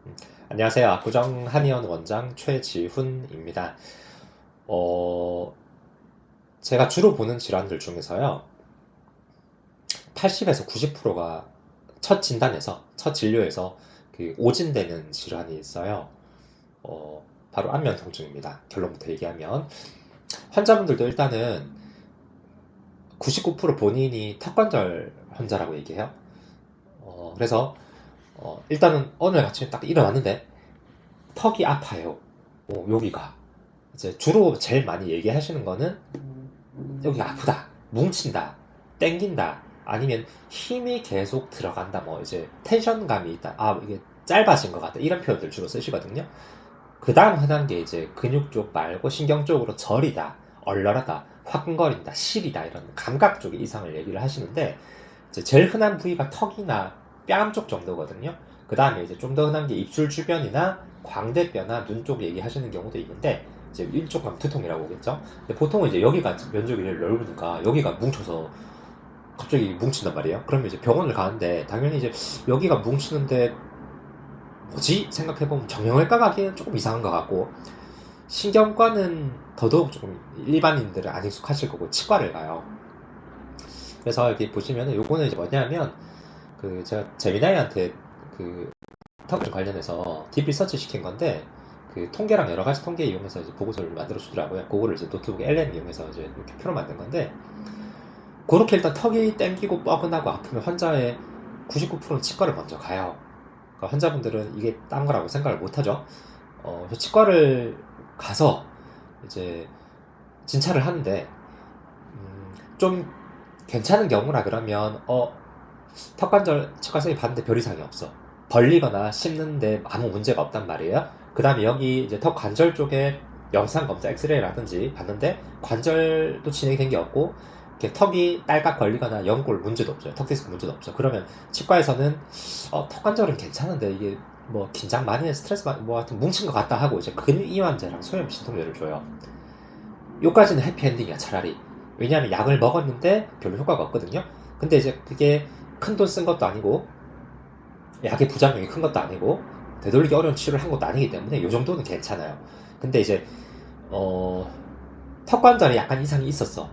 음, 안녕하세요. 압구정 한의원 원장 최지훈입니다. 어, 제가 주로 보는 질환들 중에서요, 80에서 90%가 첫 진단에서, 첫 진료에서 그 오진되는 질환이 있어요. 바로 안면 통증입니다. 결론부터 얘기하면. 환자분들도 일단은 99% 본인이 턱관절 환자라고 얘기해요. 그래서, 일단은 어느 날 아침에 딱 일어났는데, 턱이 아파요. 여기가. 이제 주로 제일 많이 얘기하시는 거는 여기가 아프다, 뭉친다, 땡긴다, 아니면 힘이 계속 들어간다, 뭐 이제 텐션감이 있다, 아 이게 짧아진 것 같다, 이런 표현들 주로 쓰시거든요. 그 다음 흔한 게 이제 근육 쪽 말고 신경 쪽으로 저리다, 얼얼하다, 화끈거린다, 시리다, 이런 감각 쪽의 이상을 얘기를 하시는데, 이제 제일 흔한 부위가 턱이나 뺨 쪽 정도거든요. 그 다음에 이제 좀 더 흔한 게 입술 주변이나 광대뼈나 눈 쪽 얘기하시는 경우도 있는데, 이제 이쪽 가면 두통이라고 오겠죠. 근데 보통은 이제 여기가 면적이 넓으니까 여기가 뭉쳐서 갑자기 뭉친단 말이에요. 그러면 이제 병원을 가는데 당연히 이제 여기가 뭉치는데 뭐지? 생각해보면 정형외과 가기에는 조금 이상한 것 같고, 신경과는 더더욱 조금 일반인들은 안 익숙하실 거고 치과를 가요. 그래서 여기 보시면은 요거는 이제 뭐냐면, 그 제가 제미나이한테 그 턱 관련해서 딥 리서치 시킨 건데, 그 통계랑 여러 가지 통계 이용해서 이제 보고서를 만들어 주더라고요. 그거를 이제 노트북에 LM 이용해서 이제 이렇게 표로 만든 건데, 그렇게 일단 턱이 땡기고 뻐근하고 아프면 환자의 99%는 치과를 먼저 가요. 그러니까 환자분들은 이게 딴 거라고 생각을 못 하죠. 그래서 치과를 가서 이제 진찰을 하는데, 좀 괜찮은 경우라 그러면, 턱관절 치과 선생님 봤는데 별 이상이 없어, 벌리거나 씹는데 아무 문제가 없단 말이에요. 그 다음에 여기 이제 턱 관절 쪽에 영상 검사 엑스레이라든지 봤는데 관절도 진행이 된 게 없고, 이렇게 턱이 딸깍 걸리거나 연골 문제도 없어요. 턱 디스크 문제도 없어. 그러면 치과에서는 턱 관절은 괜찮은데 이게 뭐 긴장 많이 해, 스트레스 많이, 뭐 하여튼 뭉친 것 같다 하고 이제 근육 이완제랑 소염 진통제를 줘요. 요까지는 해피엔딩이야, 차라리. 왜냐하면 약을 먹었는데 별로 효과가 없거든요. 근데 이제 그게 큰 돈 쓴 것도 아니고 약의 부작용이 큰 것도 아니고 되돌리기 어려운 치료를 한 것도 아니기 때문에 요 정도는 괜찮아요. 근데 이제 어, 턱 관절에 약간 이상이 있었어.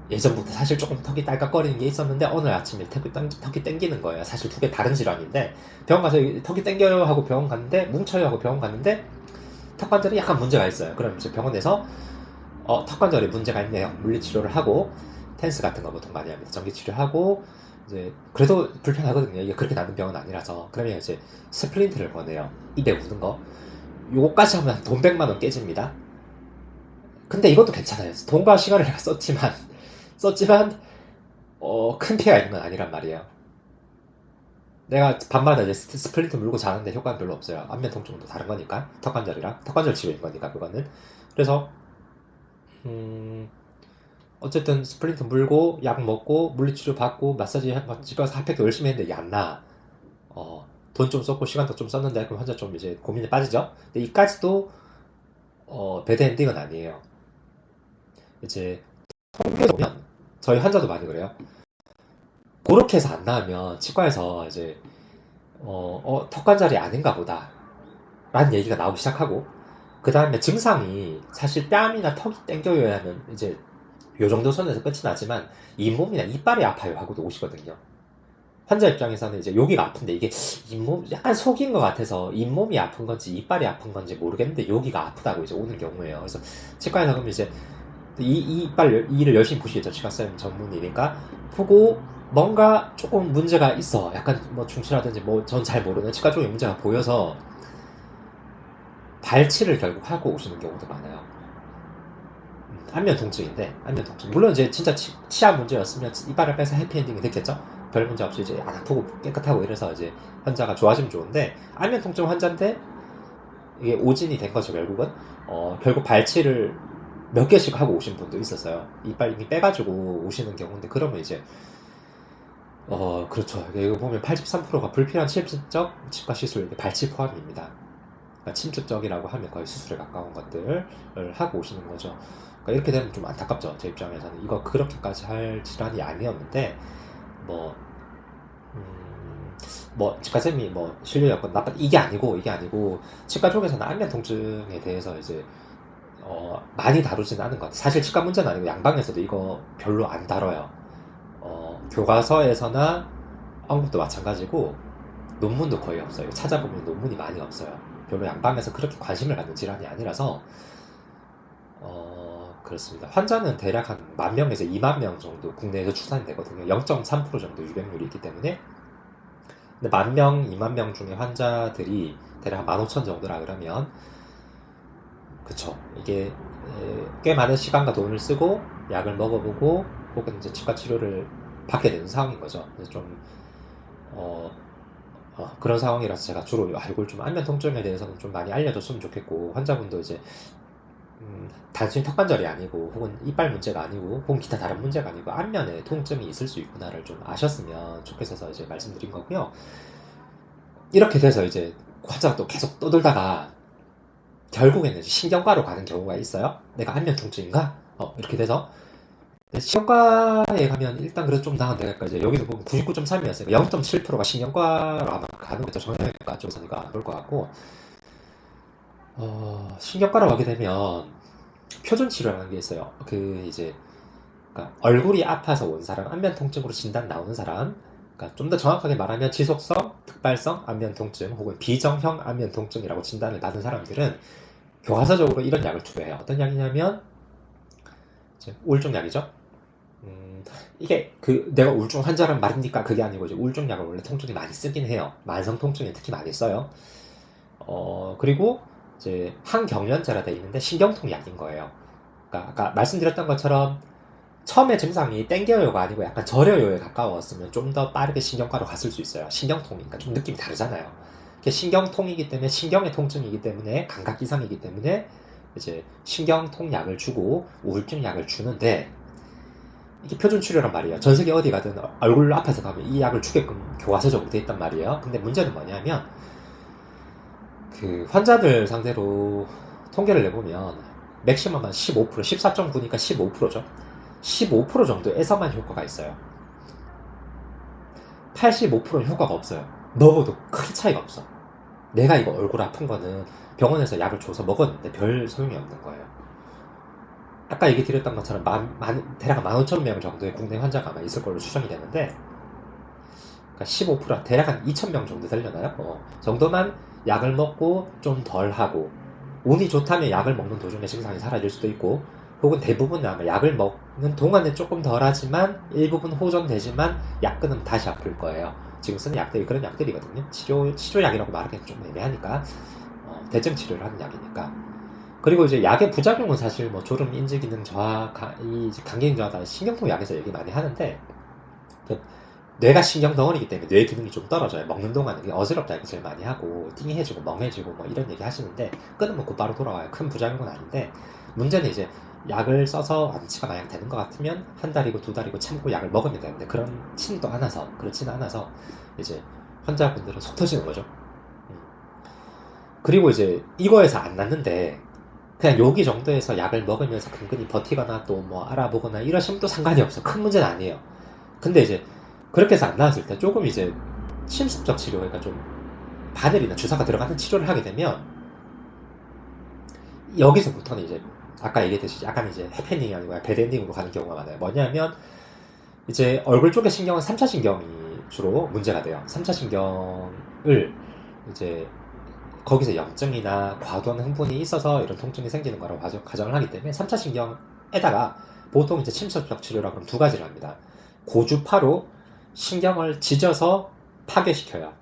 예전부터 사실 조금 턱이 딸깍거리는 게 있었는데 어느 아침에 턱이 땡기는 거예요. 사실 두 개 다른 질환인데, 병원 가서 턱이 땡겨요 하고 병원 갔는데, 뭉쳐요 하고 병원 갔는데 턱 관절이 약간 문제가 있어요. 그럼 이제 병원에서 턱 관절에 문제가 있네요, 물리치료를 하고, 텐스 같은 거 보통 많이 합니다. 전기치료하고, 이제 그래도 불편하거든요. 이게 그렇게 나는 병은 아니라서. 그러면 이제 스플린트를 보내요. 입에 묻는 거. 요거까지 하면 돈 100만 원 깨집니다. 근데 이것도 괜찮아요. 돈과 시간을 내가 썼지만 큰 피해가 있는 건 아니란 말이에요. 내가 밤마다 이제 스플린트 물고 자는데 효과는 별로 없어요. 안면 통증도 다른 거니까, 턱관절이랑 턱관절 치료인 거니까 그거는. 그래서 음, 어쨌든 스플린트 물고 약 먹고 물리치료 받고 마사지 집에 가서 핫팩도 열심히 했는데 이게 안 나. 돈 좀 썼고 시간도 좀 썼는데 그럼 환자 좀 이제 고민에 빠지죠. 근데 이까지도 배드 엔딩은 아니에요. 이제 통계에 보면 저희 환자도 많이 그래요. 그렇게 해서 안 나으면 치과에서 이제 턱관절이 아닌가 보다 라는 얘기가 나오기 시작하고, 그 다음에 증상이 사실 뺨이나 턱이 땡겨야는 이제 요 정도 선에서 끝이 나지만 잇몸이나 이빨이 아파요 하고도 오시거든요. 환자 입장에서는 이제 여기가 아픈데 이게 잇몸 약간 속인 것 같아서 잇몸이 아픈 건지 이빨이 아픈 건지 모르겠는데 여기가 아프다고 이제 오는 경우예요. 그래서 치과에서 그러면 이제 이 이빨 이를 열심히 보시겠죠. 치과쌤 전문이니까 보고, 뭔가 조금 문제가 있어, 약간 뭐 중추라든지 뭐 전 잘 모르는 치과 쪽에 문제가 보여서 발치를 결국 하고 오시는 경우도 많아요. 안면 통증인데, 안면 통증 물론 이제 진짜 치아 문제였으면 이빨을 빼서 해피엔딩이 됐겠죠. 별 문제 없이 이제 안 아프고 깨끗하고 이래서 이제 환자가 좋아지면 좋은데, 안면 통증 환자인데 이게 오진이 된 거죠 결국은. 결국 발치를 몇 개씩 하고 오신 분도 있었어요. 이빨 이미 빼가지고 오시는 경우인데, 그러면 이제 그렇죠. 이거 보면 83%가 불필요한 침습적 치과 시술, 발치 포함입니다. 그러니까 침습적이라고 하면 거의 수술에 가까운 것들을 하고 오시는 거죠. 그러니까 이렇게 되면 좀 안타깝죠. 제 입장에서는 이거 그렇게까지 할 질환이 아니었는데, 뭐 뭐 치과쌤이 뭐 실력이 없건 나쁜 이게 아니고 치과 쪽에서는 안면 통증에 대해서 이제 많이 다루지는 않은 것 같아요. 사실 치과 문제는 아니고 양방에서도 이거 별로 안 다뤄요. 교과서에서나 언급도 마찬가지고 논문도 거의 없어요. 찾아보면 논문이 많이 없어요. 별로 양방에서 그렇게 관심을 갖는 질환이 아니라서 그렇습니다. 환자는 대략 한 10,000명에서 20,000명 정도 국내에서 추산이 되거든요. 0.3% 정도 유병률이 있기 때문에. 근데 10,000명, 20,000명 중에 환자들이 대략 한 15,000 정도라 그러면 그쵸. 이게 꽤 많은 시간과 돈을 쓰고 약을 먹어보고 혹은 이제 치과 치료를 받게 되는 상황인 거죠. 그래서 좀 그런 상황이라서 제가 주로 이걸 좀 안면 통증에 대해서는 좀 많이 알려줬으면 좋겠고 환자분도 이제 단순히 턱관절이 아니고 혹은 이빨 문제가 아니고 혹은 기타 다른 문제가 아니고 안면에 통증이 있을 수 있구나를 좀 아셨으면 좋겠어서 이제 말씀드린 거고요. 이렇게 돼서 이제 환자가 또 계속 떠돌다가 결국에는 신경과로 가는 경우가 있어요. 내가 안면 통증인가? 이렇게 돼서 신경과에 가면 일단 그래도 좀 나은데 이제 여기서 보면 99.3이었어요. 0.7%가 신경과로 아마 가는 거죠. 정형외과 쪽에서니까 안 볼 것 같고 신경과로 가게 되면 표준 치료라는 게 있어요. 이제 그러니까 얼굴이 아파서 온 사람, 안면 통증으로 진단 나오는 사람, 그러니까 좀 더 정확하게 말하면 지속성, 특발성 안면 통증 혹은 비정형 안면 통증이라고 진단을 받은 사람들은 교과서적으로 이런 약을 투여해요. 어떤 약이냐면 우울증 약이죠. 이게 내가 우울증 환자란 말입니까? 그게 아니고 이제 우울증 약을 원래 통증이 많이 쓰긴 해요. 만성 통증에 특히 많이 써요. 그리고 이제 항경련제라 되어 있는데 신경통 약인 거예요. 그러니까 아까 말씀드렸던 것처럼 처음에 증상이 땡겨요가 아니고 약간 저려요에 가까웠으면 좀 더 빠르게 신경과로 갔을 수 있어요. 신경통이니까 좀 느낌이 다르잖아요. 신경통이기 때문에 신경의 통증이기 때문에 감각 이상이기 때문에 이제 신경통 약을 주고 우울증 약을 주는데 이게 표준 치료란 말이에요. 전 세계 어디 가든 얼굴 앞에서 가면 이 약을 주게끔 교과서적으로 돼 있단 말이에요. 근데 문제는 뭐냐면 환자들 상대로 통계를 내보면 맥시멈 한 15%, 14.9니까 15%죠. 15% 정도에서만 효과가 있어요. 85%는 효과가 없어요. 먹어도 크게 차이가 없어. 내가 이거 얼굴 아픈 거는 병원에서 약을 줘서 먹었는데 별 소용이 없는 거예요. 아까 얘기 드렸던 것처럼 대략 15,000명 정도의 국내 환자가 아마 있을 걸로 추정이 되는데 그러니까 15% 대략 한 2,000명 정도 되려나요? 정도만 약을 먹고 좀 덜하고 운이 좋다면 약을 먹는 도중에 증상이 사라질 수도 있고 혹은 대부분 아마 약을 먹는 동안은 조금 덜하지만 일부분 호전되지만 약 끊으면 다시 아플 거예요. 지금 쓰는 약들이 그런 약들이거든요. 치료약이라고 말하기는 좀 애매하니까 대증 치료를 하는 약이니까. 그리고 이제 약의 부작용은 사실 뭐 졸음, 인지 기능 저하, 감기 기능 저하 신경통 약에서 얘기 많이 하는데 뇌가 신경 덩어리이기 때문에 뇌 기능이 좀 떨어져요. 먹는 동안은 어지럽다 이렇게 제일 많이 하고 띵해지고 멍해지고 뭐 이런 얘기 하시는데 끊으면 곧바로 돌아와요. 큰 부작용은 아닌데 문제는 이제 약을 써서 완치가 만약 되는 것 같으면 한 달이고 두 달이고 참고 약을 먹으면 되는데 그렇지는 않아서 이제 환자분들은 속 터지는 거죠. 그리고 이제 이거에서 안 낫는데 그냥 여기 정도에서 약을 먹으면서 근근히 버티거나 또 뭐 알아보거나 이러시면 또 상관이 없어. 큰 문제는 아니에요. 근데 이제 그렇게 해서 안 나았을 때 조금 이제 침습적 치료, 그러니까 좀 바늘이나 주사가 들어가는 치료를 하게 되면 여기서부터는 이제 아까 얘기했듯이 약간 이제 해피엔딩이 아니고 배드엔딩으로 가는 경우가 많아요. 뭐냐면 이제 얼굴 쪽의 신경은 3차 신경이 주로 문제가 돼요. 3차 신경을 이제 거기서 염증이나 과도한 흥분이 있어서 이런 통증이 생기는 거라고 가정을 하기 때문에 3차 신경에다가 보통 이제 침습적 치료라고 하면 두 가지를 합니다. 고주파로 신경을 찢어서 파괴시켜요.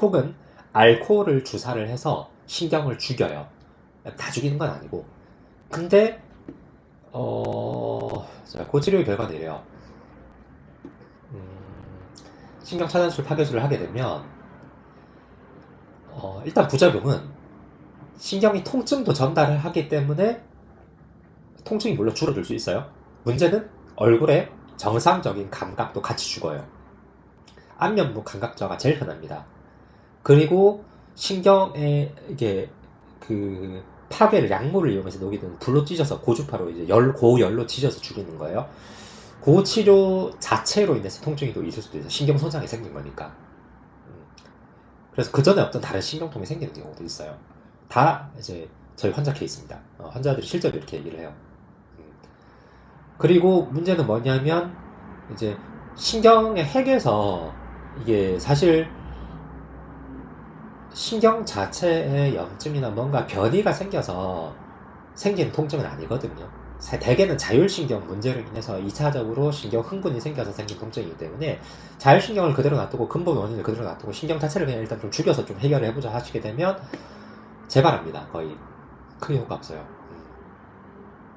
혹은 알코올을 주사를 해서 신경을 죽여요. 다 죽이는 건 아니고. 근데 그 치료의 결과는 이래요. 신경 차단술 파괴술을 하게 되면 일단 부작용은 신경이 통증도 전달을 하기 때문에 통증이 물론 줄어들 수 있어요. 문제는 얼굴에 정상적인 감각도 같이 죽어요. 안면부 감각저하가 제일 흔합니다. 그리고 신경에 이게 파괴를 약물을 이용해서 녹이든 불로 찢어서 고주파로 이제 고열로 찢어서 죽이는 거예요. 그 치료 자체로 인해서 통증이 또 있을 수도 있어요. 신경 손상이 생긴 거니까. 그래서 그 전에 없던 다른 신경통이 생기는 경우도 있어요. 다 이제 저희 환자 케이스입니다. 환자들이 실제로 이렇게 얘기를 해요. 그리고 문제는 뭐냐면 이제 신경의 핵에서 이게 사실 신경 자체에 염증이나 뭔가 변이가 생겨서 생긴 통증은 아니거든요. 대개는 자율신경 문제로 인해서 2차적으로 신경 흥분이 생겨서 생긴 통증이기 때문에 자율신경을 그대로 놔두고 근본 원인을 그대로 놔두고 신경 자체를 그냥 일단 좀 죽여서 좀 해결을 해보자 하시게 되면 재발합니다. 거의 크게 효과 없어요.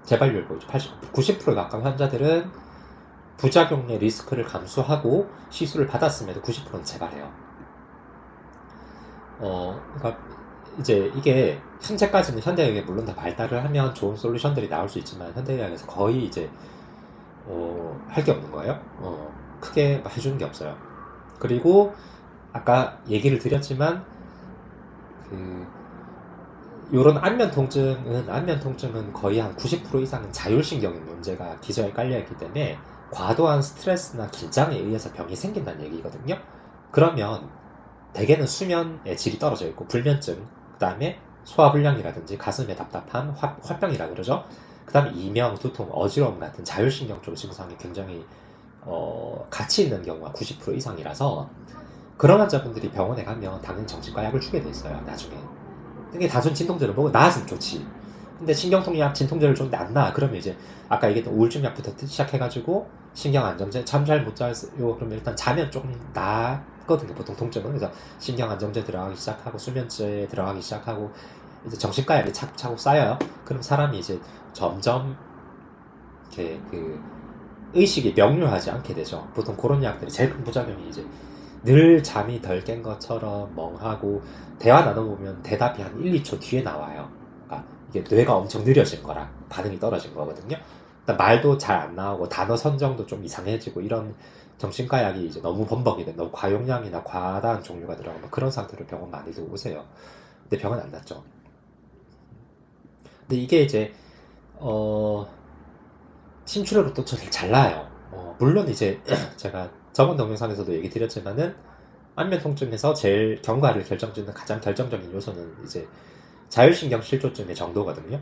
재발률 보이죠. 90% 가까운 환자들은 부작용의 리스크를 감수하고 시술을 받았음에도 90%는 재발해요. 그러니까 이제 이게 현재까지는 현대의학이 물론 다 발달을 하면 좋은 솔루션들이 나올 수 있지만 현대의학에서 거의 이제 할 게 없는 거예요. 크게 해주는 게 없어요. 그리고 아까 얘기를 드렸지만 요런 안면 통증은 거의 한 90% 이상은 자율신경인 문제가 기저에 깔려있기 때문에 과도한 스트레스나 긴장에 의해서 병이 생긴다는 얘기거든요. 그러면 대개는 수면의 질이 떨어져 있고 불면증, 그 다음에 소화불량이라든지 가슴의 답답함, 화병이라 그러죠. 그 다음에 이명, 두통, 어지러움 같은 자율신경 쪽 증상이 굉장히 같이 있는 경우가 90% 이상이라서 그런 환자분들이 병원에 가면 당연히 정신과 약을 주게 돼 있어요. 나중에 이게 단순 진통제를 먹고 나았으면 좋지. 근데 신경통약 진통제를 줬는데 안 나아. 그러면 이제 아까 얘기했던 우울증 약부터 시작해가지고 신경 안정제 잠 잘 못 자요. 그러면 일단 자면 조금 나거든요. 보통 통증은. 그래서 신경 안정제 들어가기 시작하고 수면제 들어가기 시작하고 이제 정신과 약이 차곡차곡 쌓여요. 그럼 사람이 이제 점점 이렇게 의식이 명료하지 않게 되죠. 보통 그런 약들이 제일 큰 부작용이 이제 늘 잠이 덜 깬 것처럼 멍하고 대화 나눠보면 대답이 한 1, 2초 뒤에 나와요. 그러니까 이게 뇌가 엄청 느려진 거라 반응이 떨어진 거거든요. 말도 잘 안 나오고 단어 선정도 좀 이상해지고 이런 정신과 약이 이제 너무 범벅이 돼 너무 과용량이나 과다한 종류가 들어가면 그런 상태로 병원 많이들 오세요. 근데 병은 안 낫죠. 근데 이게 이제 침출혈로 또 잘 나요. 물론 이제 제가 저번 동영상에서도 얘기 드렸지만은 안면 통증에서 제일 경과를 결정짓는 가장 결정적인 요소는 이제 자율신경 실조증의 정도거든요.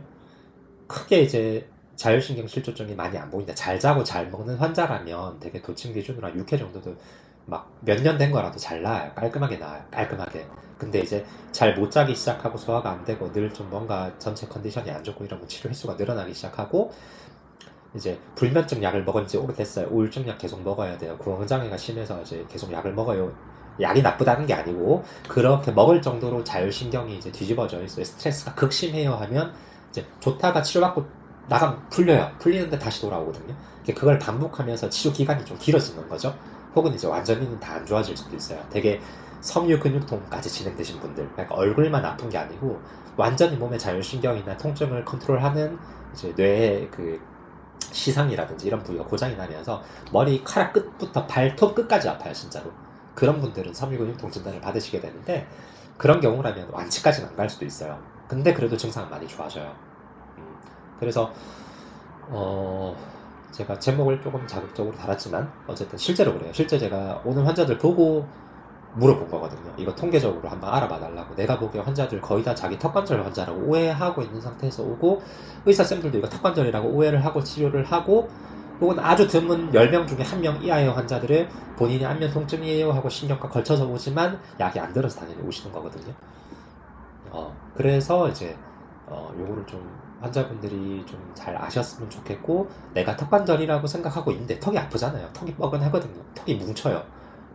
크게 이제 자율신경 실조증이 많이 안 보인다. 잘 자고 잘 먹는 환자라면 되게 도침 기준으로 한 6회 정도도 막 몇 년 된 거라도 잘 나아요. 깔끔하게 나아요. 깔끔하게. 근데 이제 잘 못 자기 시작하고 소화가 안 되고 늘 좀 뭔가 전체 컨디션이 안 좋고 이러면 치료 횟수가 늘어나기 시작하고 이제 불면증 약을 먹은 지 오래됐어요. 우울증 약 계속 먹어야 돼요. 공황장애가 심해서 이제 계속 약을 먹어요. 약이 나쁘다는 게 아니고 그렇게 먹을 정도로 자율신경이 이제 뒤집어져 있어요. 스트레스가 극심해요 하면 이제 좋다가 치료받고 나가면 풀려요. 풀리는데 다시 돌아오거든요. 그걸 반복하면서 치료 기간이 좀 길어지는 거죠. 혹은 이제 완전히는 다 안 좋아질 수도 있어요. 되게 섬유 근육통까지 진행되신 분들, 그러니까 얼굴만 아픈 게 아니고 완전히 몸의 자율신경이나 통증을 컨트롤하는 이제 뇌의 시상이라든지 이런 부위가 고장이 나면서 머리카락 끝부터 발톱 끝까지 아파요. 진짜로. 그런 분들은 섬유근육통 진단을 받으시게 되는데 그런 경우라면 완치까지는 안 갈 수도 있어요. 근데 그래도 증상은 많이 좋아져요. 그래서 제가 제목을 조금 자극적으로 달았지만 어쨌든 실제로 그래요. 실제 제가 오는 환자들 보고 물어본 거거든요. 이거 통계적으로 한번 알아봐 달라고. 내가 보기에 환자들 거의 다 자기 턱관절 환자라고 오해하고 있는 상태에서 오고 의사쌤들도 이거 턱관절이라고 오해를 하고 치료를 하고 혹은 아주 드문 10명 중에 1명 이하의 환자들을 본인이 안면 통증이에요 하고 신경과 걸쳐서 오지만 약이 안 들어서 당연히 오시는 거거든요. 그래서 이제 요거를 좀 환자분들이 좀 잘 아셨으면 좋겠고 내가 턱관절이라고 생각하고 있는데 턱이 아프잖아요. 턱이 뻐근하거든요. 턱이 뭉쳐요.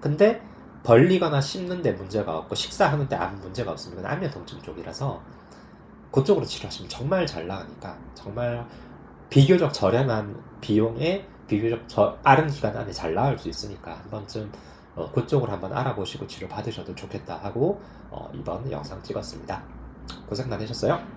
근데 벌리거나 씹는데 문제가 없고 식사하는데 아무 문제가 없으면 이건 안면 통증 쪽이라서 그쪽으로 치료하시면 정말 잘 나가니까 정말 비교적 저렴한 비용에 비교적 빠른 기간 안에 잘 나을 수 있으니까 한 번쯤 그쪽으로 한번 알아보시고 치료 받으셔도 좋겠다 하고 이번 영상 찍었습니다. 고생 많으셨어요.